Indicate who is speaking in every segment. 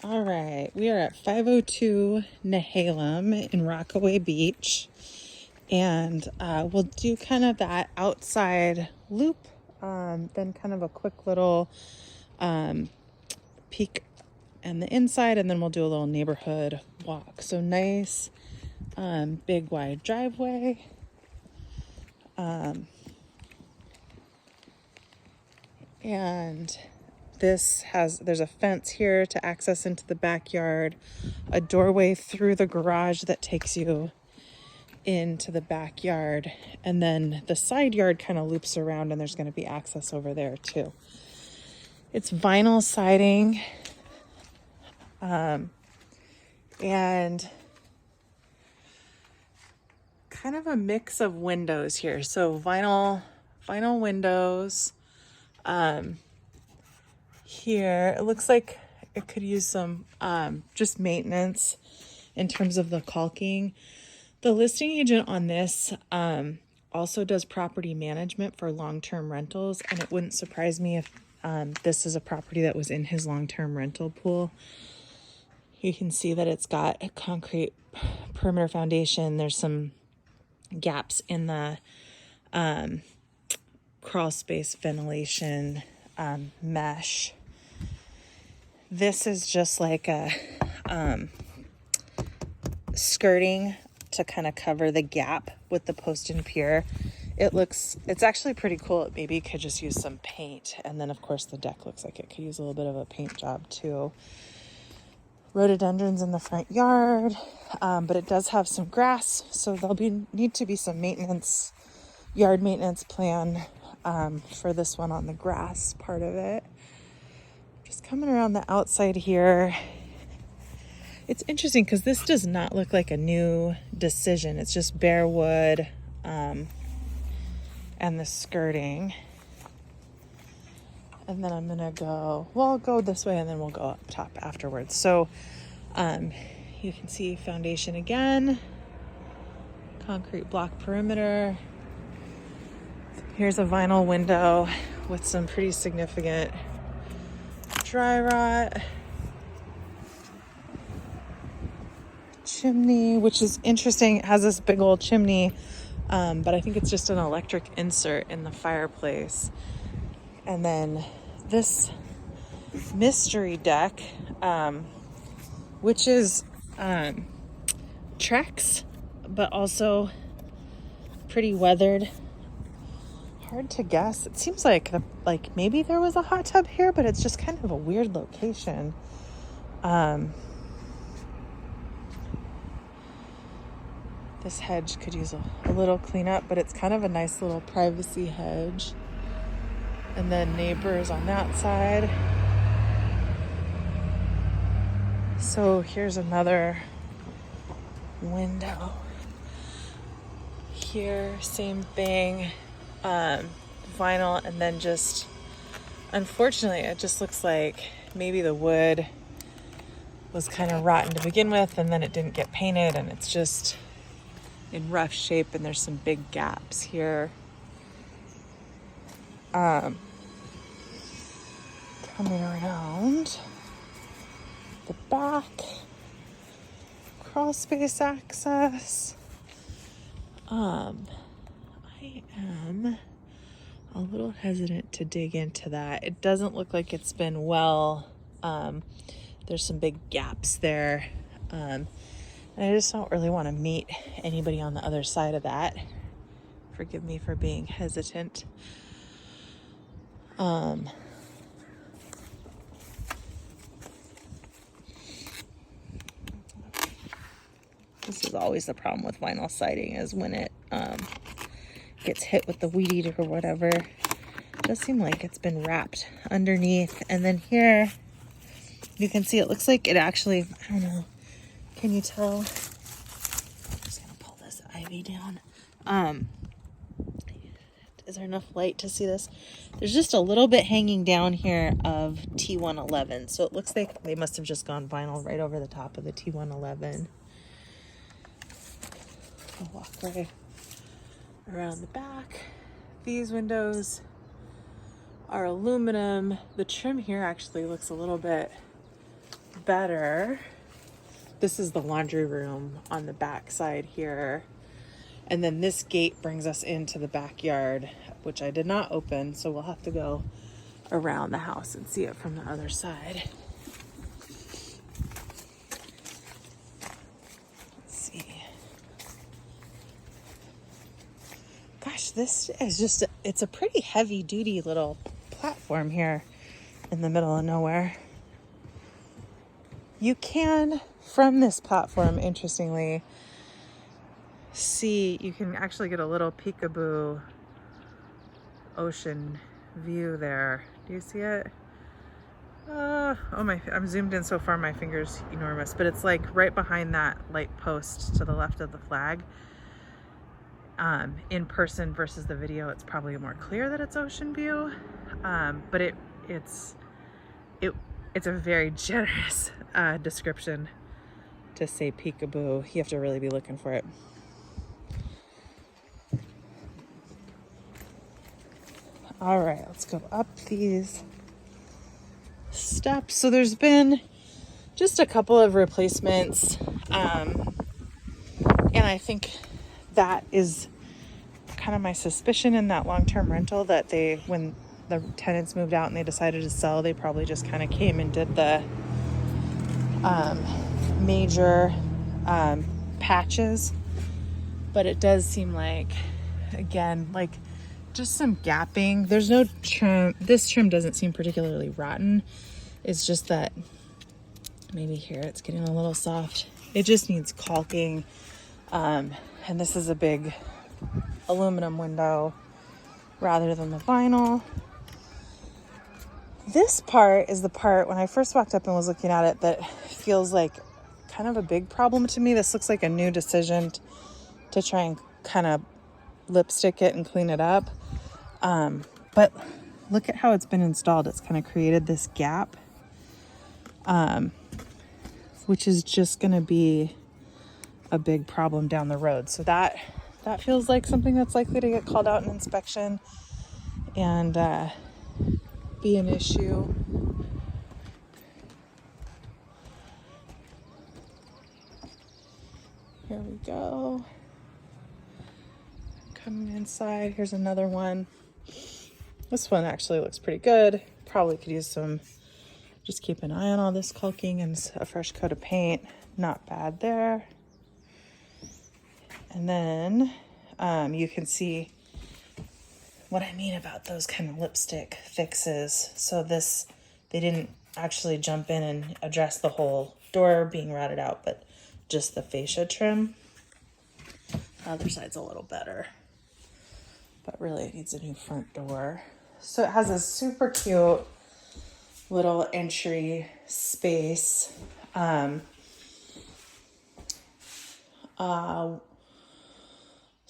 Speaker 1: All right, we are at 502 Nehalem in Rockaway Beach, and we'll do kind of that outside loop, then kind of a quick little peek and the inside, and then we'll do a little neighborhood walk. So nice, big wide driveway. And there's a fence here to access into the backyard, a doorway through the garage that takes you into the backyard, and then the side yard kind of loops around, and there's going to be access over there too. It's vinyl siding, and kind of a mix of windows here. So vinyl windows. Here it looks like it could use some just maintenance in terms of the caulking. The listing agent on this also does property management for long-term rentals, and it wouldn't surprise me if this is a property that was in his long-term rental pool. You can see that it's got a concrete perimeter foundation. There's some gaps in the crawl space ventilation mesh. This is just like a skirting to kind of cover the gap with the post and pier. It's actually pretty cool. It maybe could just use some paint. And then of course the deck looks like it could use a little bit of a paint job too. Rhododendrons in the front yard, but it does have some grass, so there'll need to be some yard maintenance plan for this one on the grass part of it. Just coming around the outside here. It's interesting because this does not look like a new decision. It's just bare wood and the skirting. And then I'm gonna I'll go this way and then we'll go up top afterwards. So you can see foundation again, concrete block perimeter. Here's a vinyl window with some pretty significant dry rot. Chimney, which is interesting. It has this big old chimney, but I think it's just an electric insert in the fireplace. And then this mystery deck, which is Trex, but also pretty weathered. Hard to guess. It seems like maybe there was a hot tub here, but it's just kind of a weird location. This hedge could use a little cleanup, but it's kind of a nice little privacy hedge. And then neighbors on that side. So here's another window. Here, same thing. Vinyl, and then just, unfortunately, it just looks like maybe the wood was kind of rotten to begin with, and then it didn't get painted, and it's just in rough shape, and there's some big gaps here. Coming around the back, crawl space access. I am a little hesitant to dig into that. It doesn't look like it's been well. There's some big gaps there. And I just don't really want to meet anybody on the other side of that. Forgive me for being hesitant. This is always the problem with vinyl siding, is when it gets hit with the weed eater or whatever. It does seem like it's been wrapped underneath. And then here, you can see it looks like it actually, I don't know, can you tell? I'm just gonna pull this ivy down. Is there enough light to see this? There's just a little bit hanging down here of T111. So it looks like they must have just gone vinyl right over the top of the T111. I'll walk right around the back. These windows are aluminum. The trim here actually looks a little bit better. This is the laundry room on the back side here. And then this gate brings us into the backyard, which I did not open, so we'll have to go around the house and see it from the other side. Let's see. Gosh, this is just, it's a pretty heavy duty little platform here in the middle of nowhere. You can, from this platform, interestingly, see, you can actually get a little peekaboo ocean view there. Do you see it? Oh my, I'm zoomed in so far, my finger's enormous, but it's like right behind that light post to the left of the flag. In person versus the video, it's probably more clear that it's ocean view, but it's a very generous description to say peekaboo. You have to really be looking for it. All right, let's go up these steps. So there's been just a couple of replacements, and I think that is kind of my suspicion in that long-term rental, that when the tenants moved out and they decided to sell, they probably just kind of came and did the major patches. But it does seem like, again, like just some gapping. There's no trim. This trim doesn't seem particularly rotten. It's just that maybe here it's getting a little soft. It just needs caulking. And this is a big aluminum window rather than the vinyl. This part is the part, when I first walked up and was looking at it, that feels like kind of a big problem to me. This looks like a new decision to try and kind of lipstick it and clean it up. But look at how it's been installed. It's kind of created this gap, which is just going to be a big problem down the road. So that feels like something that's likely to get called out in inspection and be an issue. Here we go. Coming inside, here's another one. This one actually looks pretty good. Probably could use some, just keep an eye on all this caulking and a fresh coat of paint. Not bad there. And then you can see what I mean about those kind of lipstick fixes. So they didn't actually jump in and address the whole door being rotted out, but just the fascia trim. The other side's a little better, but really it needs a new front door. So it has a super cute little entry space.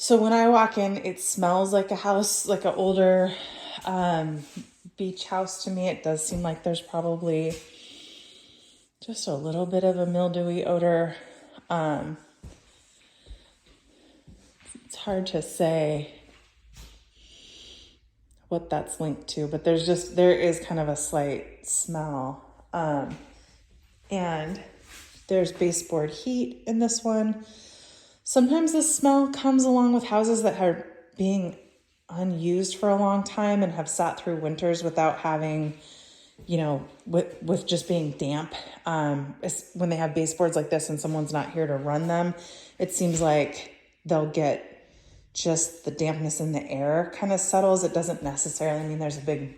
Speaker 1: So when I walk in, it smells like a house, like an older beach house to me. It does seem like there's probably just a little bit of a mildewy odor. It's hard to say what that's linked to, but there is kind of a slight smell. And there's baseboard heat in this one. Sometimes the smell comes along with houses that are being unused for a long time and have sat through winters without having, with just being damp. When they have baseboards like this and someone's not here to run them, it seems like they'll get just the dampness in the air kind of settles. It doesn't necessarily mean there's a big,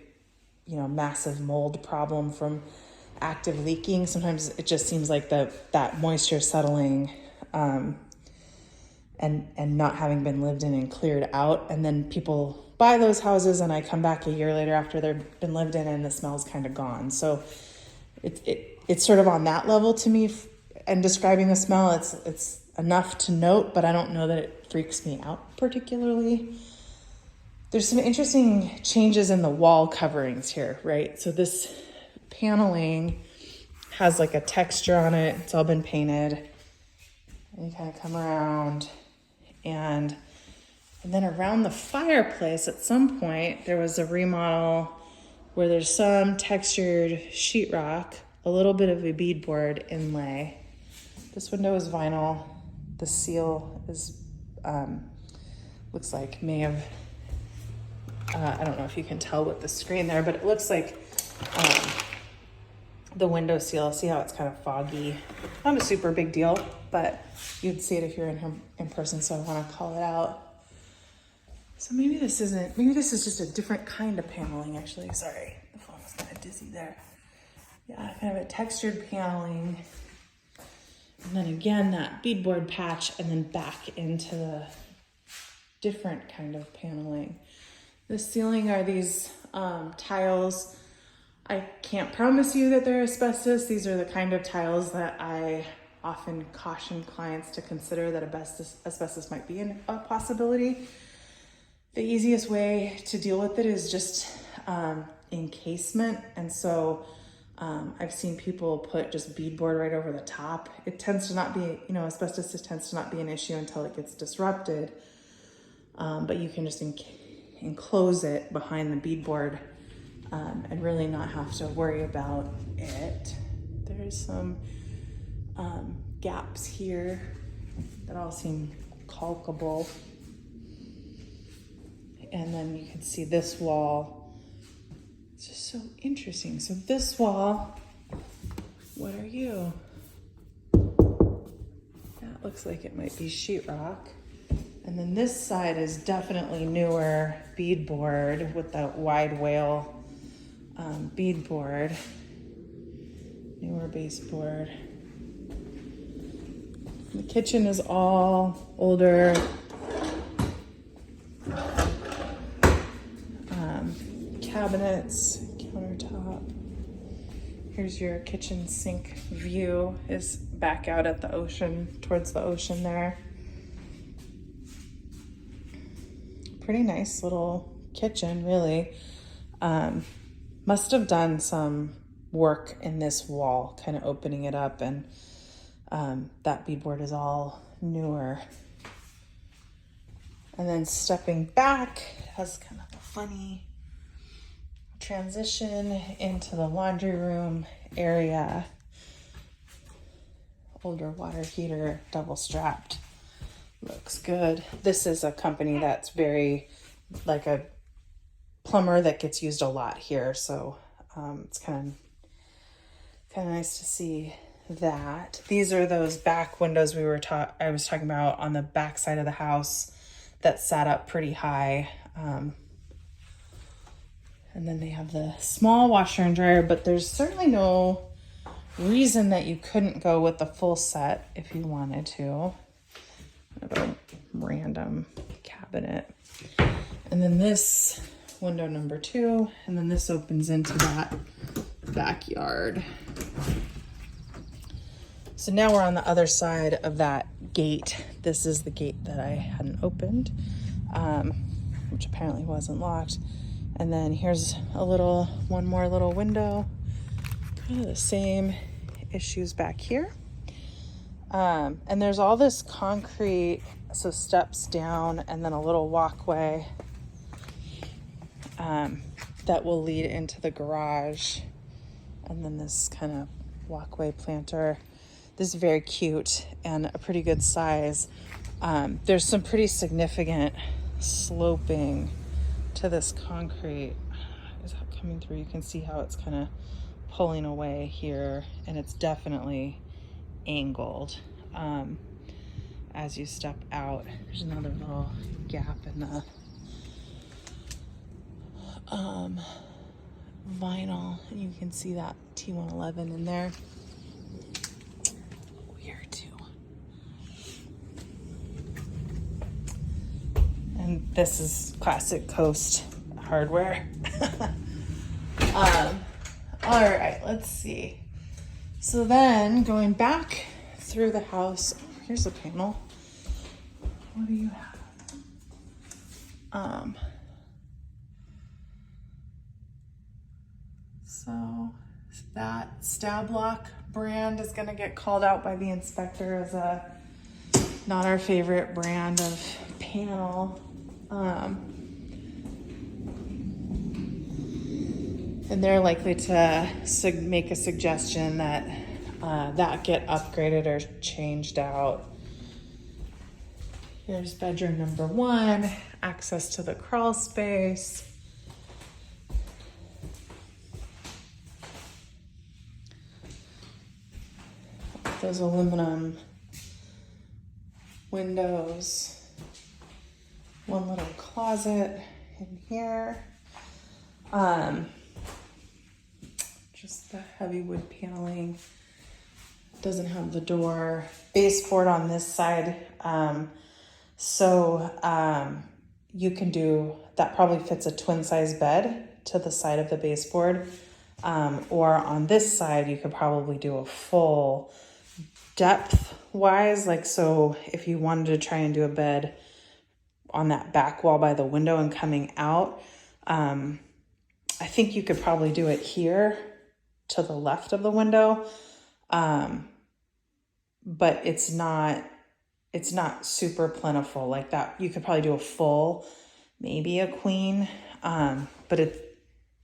Speaker 1: massive mold problem from active leaking. Sometimes it just seems like that moisture settling, and not having been lived in and cleared out. And then people buy those houses and I come back a year later after they've been lived in and the smell's kind of gone. So it's sort of on that level to me. And describing the smell, it's enough to note, but I don't know that it freaks me out particularly. There's some interesting changes in the wall coverings here, right? So this paneling has like a texture on it. It's all been painted. And you kind of come around and then around the fireplace at some point, there was a remodel where there's some textured sheetrock a little bit of a beadboard inlay. This window is vinyl. The seal is, looks like may have, I don't know if you can tell with the screen there, but it looks like the window seal. See how it's kind of foggy? Not a super big deal, but you'd see it if you're in person, so I want to call it out. So maybe this is just a different kind of paneling, actually. Sorry, the phone was kind of dizzy there. Yeah, kind of a textured paneling. And then again, that beadboard patch, and then back into the different kind of paneling. The ceiling are these tiles. I can't promise you that they're asbestos. These are the kind of tiles that I often caution clients to consider that asbestos might be a possibility. The easiest way to deal with it is just encasement. And so I've seen people put just beadboard right over the top. It tends to not be, asbestos tends to not be an issue until it gets disrupted. But you can just enclose it behind the beadboard and really not have to worry about it. There's some gaps here that all seem caulkable. And then you can see this wall. It's just so interesting. So this wall, what are you? That looks like it might be sheetrock. And then this side is definitely newer beadboard with that wide wale beadboard, newer baseboard. The kitchen is all older. Cabinets, countertop. Here's your kitchen sink view, is back out at the ocean, towards the ocean there. Pretty nice little kitchen, really. Must have done some work in this wall, kind of opening it up, and that beadboard is all newer. And then stepping back has kind of a funny transition into the laundry room area. Older water heater, double strapped. Looks good. This is a company that's very like a plumber that gets used a lot here, so it's kind of nice to see that. These are those back windows I was talking about on the back side of the house that sat up pretty high. And then they have the small washer and dryer, but there's certainly no reason that you couldn't go with the full set if you wanted to. A random cabinet. And then this window number 2, and then this opens into that backyard. So now we're on the other side of that gate. This is the gate that I hadn't opened, which apparently wasn't locked. And then here's one more little window. Kind of the same issues back here. And there's all this concrete, so steps down and then a little walkway that will lead into the garage. And then this kind of walkway planter. This is very cute and a pretty good size. There's some pretty significant sloping to this concrete. Is that coming through? You can see how it's kind of pulling away here, and it's definitely angled as you step out. There's another little gap in the vinyl, and you can see that T111 in there. Weird too. And this is classic Coast hardware. All right, let's see. So then going back through the house, here's a panel. What do you have? So that Stab Lock brand is gonna get called out by the inspector as not our favorite brand of panel. And they're likely to make a suggestion that that get upgraded or changed out. Here's bedroom number 1, access to the crawl space. Those aluminum windows. One little closet in here. Just the heavy wood paneling. Doesn't have the door. Baseboard on this side. You can do, that probably fits a twin size bed to the side of the baseboard. Or on this side, you could probably do a full depth wise. Like, so if you wanted to try and do a bed on that back wall by the window and coming out, I think you could probably do it here to the left of the window. But it's not super plentiful like that. You could probably do a full, maybe a queen. But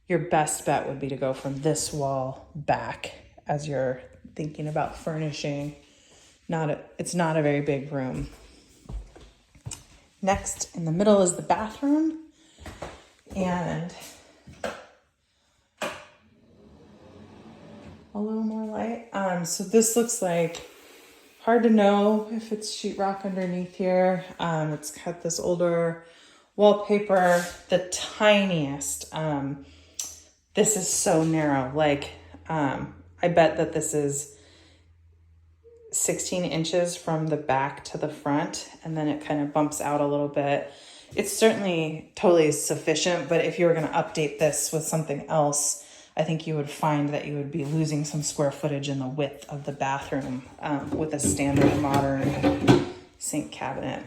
Speaker 1: your best bet would be to go from this wall back as you're thinking about furnishing. It's not a very big room. Next in the middle is the bathroom. And a little more light. So this looks like, hard to know if it's sheetrock underneath here. It's got this older wallpaper, the tiniest. This is so narrow. Like, I bet that this is 16 inches from the back to the front, and then it kind of bumps out a little bit. It's certainly totally sufficient, but if you were going to update this with something else, I think you would find that you would be losing some square footage in the width of the bathroom with a standard modern sink cabinet.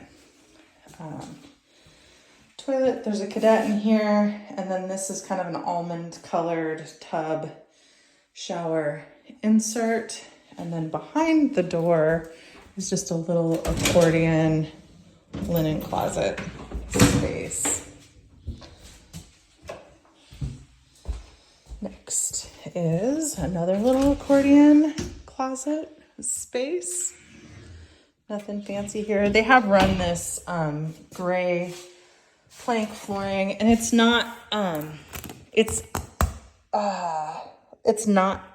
Speaker 1: Toilet, there's a cadet in here, and then this is kind of an almond colored tub shower insert. And then behind the door is just a little accordion linen closet space. Next is another little accordion closet space. Nothing fancy here. They have run this gray plank flooring, and it's not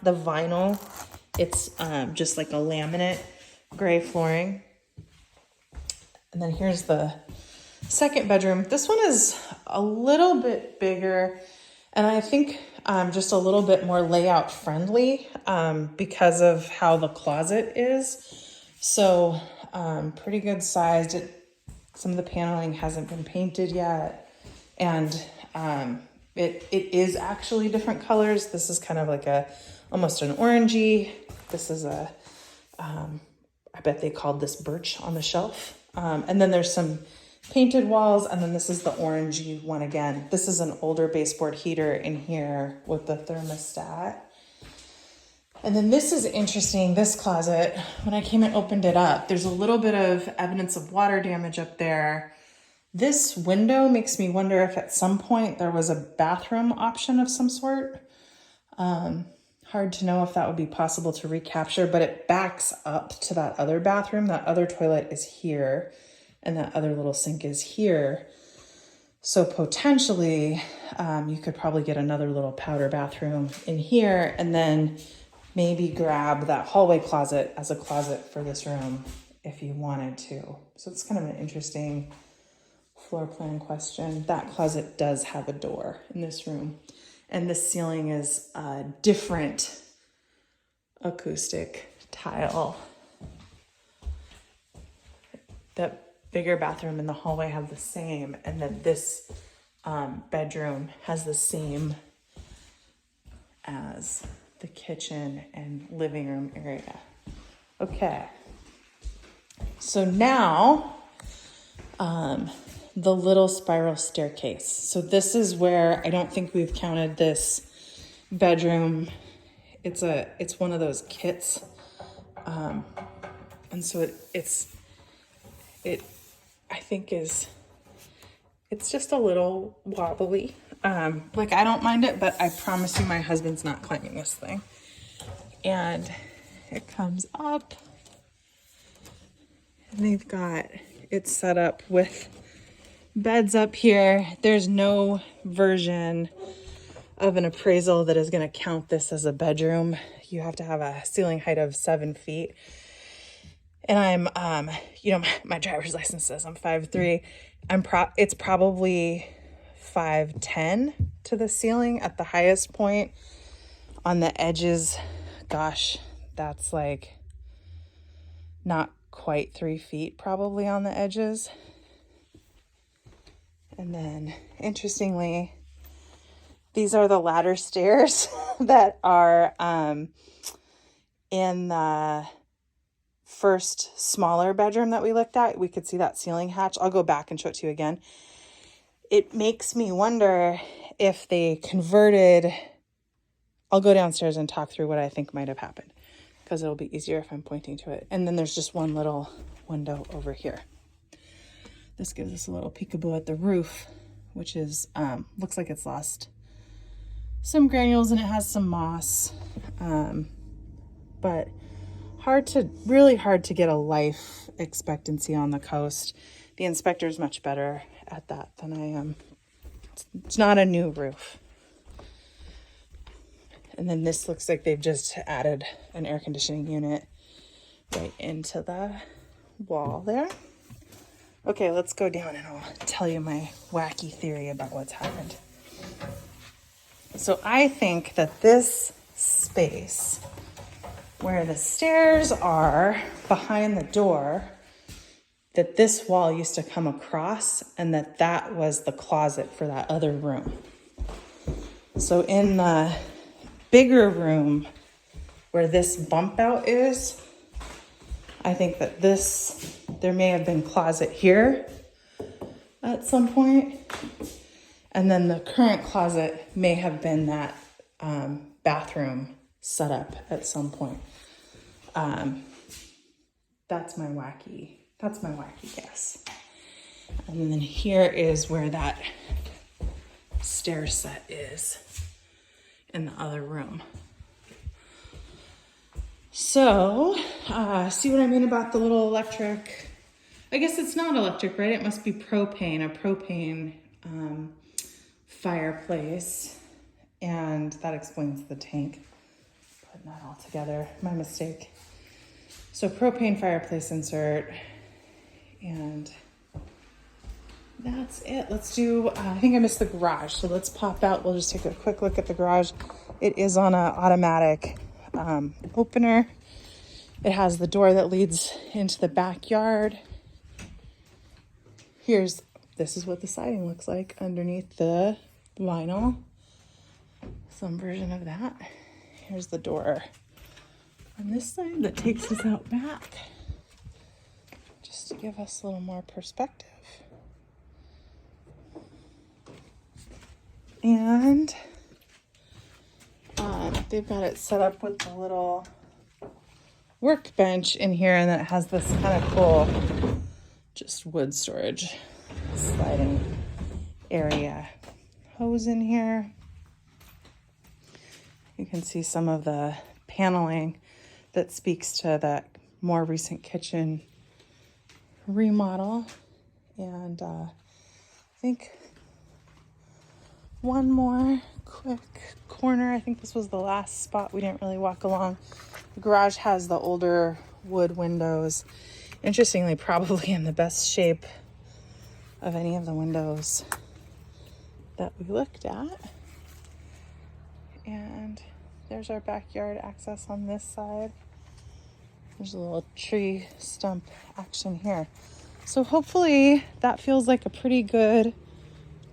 Speaker 1: the vinyl. It's just like a laminate gray flooring. And then here's the second bedroom. This one is a little bit bigger, and I think just a little bit more layout friendly because of how the closet is. So pretty good sized. Some of the paneling hasn't been painted yet, and it is actually different colors. This is kind of like almost an orangey. This is I bet they called this birch on the shelf. And then there's some painted walls, and then this is the orangey one again. This is an older baseboard heater in here with the thermostat. And then this is interesting, this closet. When I came and opened it up, there's a little bit of evidence of water damage up there. This window makes me wonder if at some point there was a bathroom option of some sort. Hard to know if that would be possible to recapture, but it backs up to that other bathroom. That other toilet is here, and that other little sink is here. So potentially, you could probably get another little powder bathroom in here, and then maybe grab that hallway closet as a closet for this room if you wanted to. So it's kind of an interesting floor plan question. That closet does have a door in this room. And the ceiling is a different acoustic tile. That bigger bathroom and the hallway have the same. And then this bedroom has the same as the kitchen and living room area. Okay. So now, the little spiral staircase. So this is where I don't think we've counted this bedroom. It's one of those kits. And so I think it's just a little wobbly. Like, I don't mind it, but I promise you my husband's not climbing this thing. And it comes up, and they've got it set up with beds up here. There's no version of an appraisal that is going to count this as a bedroom. You have to have a ceiling height of 7 feet. And I'm, you know, my driver's license says I'm 5'3". It's probably 5'10" to the ceiling at the highest point. On the edges, gosh, that's like not quite 3 feet probably on the edges. And then, interestingly, these are the ladder stairs that are in the first smaller bedroom that we looked at. We could see that ceiling hatch. I'll go back and show it to you again. It makes me wonder if they converted. I'll go downstairs and talk through what I think might have happened, because it'll be easier if I'm pointing to it. And then there's just one little window over here. This gives us a little peekaboo at the roof, which is looks like it's lost some granules and it has some moss, but really hard to get a life expectancy on the coast. The inspector is much better at that than I am. It's not a new roof. And then this looks like they've just added an air conditioning unit right into the wall there. Okay, let's go down and I'll tell you my wacky theory about what's happened. So I think that this space where the stairs are behind the door, that this wall used to come across, and that was the closet for that other room. So in the bigger room where this bump out is, I think that there may have been closet here at some point. And then the current closet may have been that bathroom set up at some point. That's my wacky guess. And then here is where that stair set is in the other room. So, see what I mean about the little electric? I guess it's not electric, right? It must be propane, a propane fireplace. And that explains the tank. Putting that all together, my mistake. So propane fireplace insert, and that's it. Let's do, I think I missed the garage. So let's pop out. We'll just take a quick look at the garage. It is on an automatic opener. It has the door that leads into the backyard. This is what the siding looks like underneath the vinyl. Some version of that. Here's the door on this side that takes us out back, just to give us a little more perspective. And they've got it set up with a little workbench in here, and then it has this kind of cool just wood storage sliding area. Hose in here. You can see some of the paneling that speaks to that more recent kitchen remodel. And I think one more quick corner. I think this was the last spot we didn't really walk along. The garage has the older wood windows. Interestingly, probably in the best shape of any of the windows that we looked at. And there's our backyard access on this side. There's a little tree stump action here. So hopefully that feels like a pretty good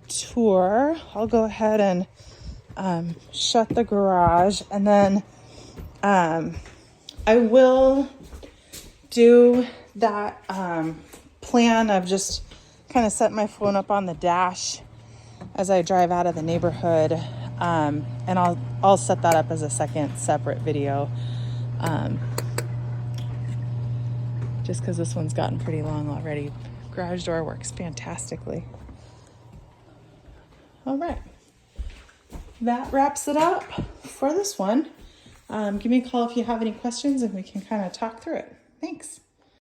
Speaker 1: tour. I'll go ahead and shut the garage, and then I will do that plan of just kind of setting my phone up on the dash as I drive out of the neighborhood. And I'll set that up as a second separate video. Just because this one's gotten pretty long already. Garage door works fantastically. All right. that wraps it up for this one. Give me a call if you have any questions and we can kind of talk through it. Thanks.